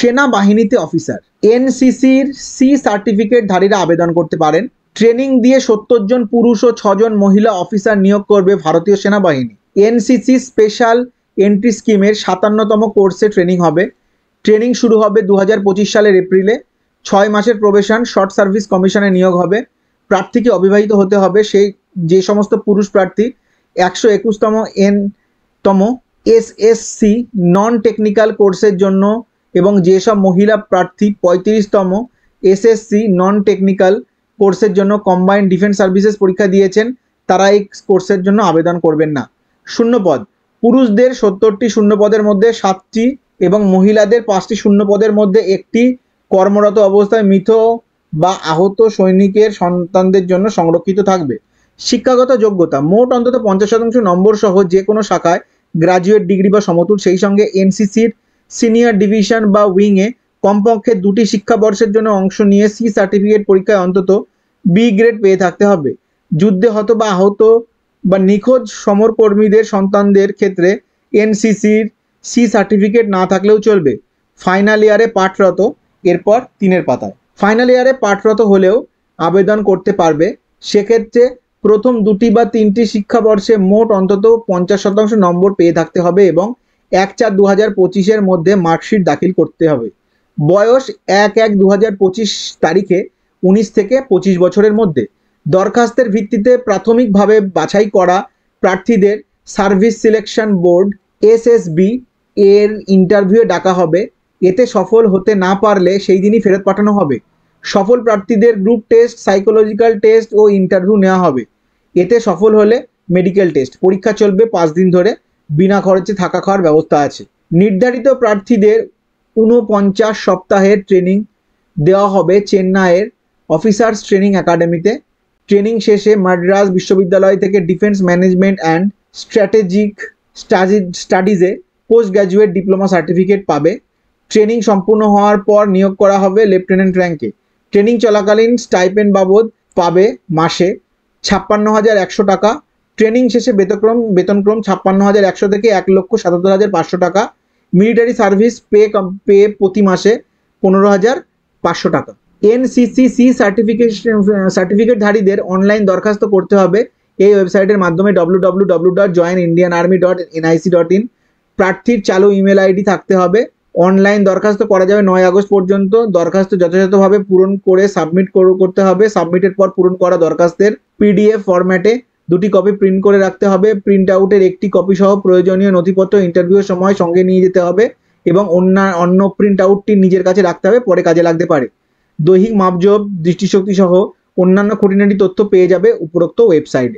সেনাবাহিনীতে officer. এনসিসির C সার্টিফিকেটধারীরা আবেদন করতে পারেন। ট্রেনিং দিয়ে 70 জন পুরুষ ও 6 জন মহিলা অফিসার নিয়োগ করবে ভারতীয় সেনাবাহিনী। এনসিসি স্পেশাল এন্ট্রি স্কিমের 57তম কোর্সে ট্রেনিং হবে। ট্রেনিং শুরু হবে 2025 সালের এপ্রিলে। 6 মাসের প্রবেশন শর্ট সার্ভিস কমিশনে নিয়োগ হবে। প্রার্থীকে অবিবাহিত হতে হবে। যে সমস্ত পুরুষ প্রার্থী 121তম তম এসএসসি নন টেকনিক্যাল কোর্সের জন্য এবং যেসব মহিলা প্রার্থী 35তম এসএসসি নন টেকনিক্যাল কোর্সের জন্য কম্বাইন্ড ডিফেন্স সার্ভিসেস পরীক্ষা দিয়েছেন, তারা এই কোর্সের জন্য আবেদন করবেন না। শূন্যপদ, পুরুষদের 70টি শূন্যপদের মধ্যে 7টি এবং মহিলাদের 5টি শূন্যপদের মধ্যে একটি কর্মরত অবস্থায় মৃত বা আহত সৈনিকের সন্তানদের জন্য সংরক্ষিত থাকবে। শিক্ষাগত যোগ্যতা, মোট অন্তত 50% নম্বর সহ যে কোনো শাখায় গ্রাজুয়েট ডিগ্রি বা সমতুল, সেই সঙ্গে এনসিসির সিনিয়র ডিভিশন বা উইংয়ে কমপক্ষে 2টি শিক্ষাবর্ষের জন্য অংশ নিয়ে সি সার্টিফিকেট পরীক্ষায় অন্তত বি গ্রেড পেয়ে থাকতে হবে। যুদ্ধে হত বা আহত বা নিখোঁজ সমরকর্মীদের সন্তানদের ক্ষেত্রে এনসিসির সি সার্টিফিকেট না থাকলেও চলবে। ফাইনাল ইয়ারে পাঠরত, এরপর 3 পাতায়। ফাইনাল ইয়ারে পাঠরত হলেও আবেদন করতে পারবে। সেক্ষেত্রে প্রথম 2টি বা 3টি শিক্ষাবর্ষে মোট অন্তত 50% নম্বর পেয়ে থাকতে হবে এবং 1/4/2025 মধ্যে মার্কশিট দাখিল করতে হবে। বয়স 1/1/2025 তারিখে 19 থেকে 25 বছরের মধ্যে। দরখাস্তের ভিত্তিতে প্রাথমিকভাবে বাছাই করা প্রার্থীদের সার্ভিস সিলেকশন বোর্ড এসএসবি এর ইন্টারভিউয়ে ডাকা হবে। এতে সফল হতে না পারলে সেই দিনই ফেরত পাঠানো হবে। সফল প্রার্থীদের গ্রুপ টেস্ট, সাইকোলজিক্যাল টেস্ট ও ইন্টারভিউ নেওয়া হবে। এতে সফল হলে মেডিকেল টেস্ট। পরীক্ষা চলবে 5 দিন ধরে। বিনা খরচে থাকা খাওয়ার ব্যবস্থা আছে। নির্ধারিত প্রার্থীদের 49 সপ্তাহের ট্রেনিং দেওয়া হবে চেন্নাইয়ের অফিসার্স ট্রেনিং একাডেমিতে। ট্রেনিং শেষে মাদ্রাজ বিশ্ববিদ্যালয় থেকে ডিফেন্স ম্যানেজমেন্ট অ্যান্ড স্ট্র্যাটেজিক স্টাডিজে পোস্ট গ্র্যাজুয়েট ডিপ্লোমা সার্টিফিকেট পাবে। ট্রেনিং সম্পূর্ণ হওয়ার পর নিয়োগ করা হবে লেফটেন্যান্ট র্যাঙ্কে। ট্রেনিং চলাকালীন স্টাইপেন্ড বাবদ পাবে মাসে 56,100 টাকা। ট্রেনিং শেষে বেতনক্রম 56,100 থেকে 1,77,500 টাকা। মিলিটারি সার্ভিস পে প্রতি মাসে 15,500 টাকা। এনসিসি সি সার্টিফিকেটধারীদের অনলাইন দরখাস্ত করতে হবে এই ওয়েবসাইটের মাধ্যমে www.joinindianarmy.nic.in। প্রার্থীর চালু ইমেল আইডি থাকতে হবে। অনলাইন দরখাস্ত করা যাবে 9 আগস্ট পর্যন্ত। দরখাস্ত যথাযথভাবে পূরণ করে সাবমিট করতে হবে। সাবমিটের পর পূরণ করা দরখাস্তের পিডিএফ ফরম্যাটে 2টি কপি প্রিন্ট করে রাখতে হবে। প্রিন্ট আউটের একটি কপি সহ প্রয়োজনীয় নথিপত্র ইন্টারভিউয়ের সময় সঙ্গে নিয়ে যেতে হবে এবং অন্য প্রিন্ট আউটটি নিজের কাছে রাখতে হবে, পরে কাজে লাগতে পারে। দৈহিক মাপজোপ, দৃষ্টিশক্তি সহ অন্যান্য খুঁটিনাটি তথ্য পেয়ে যাবে উপরোক্ত ওয়েবসাইটে।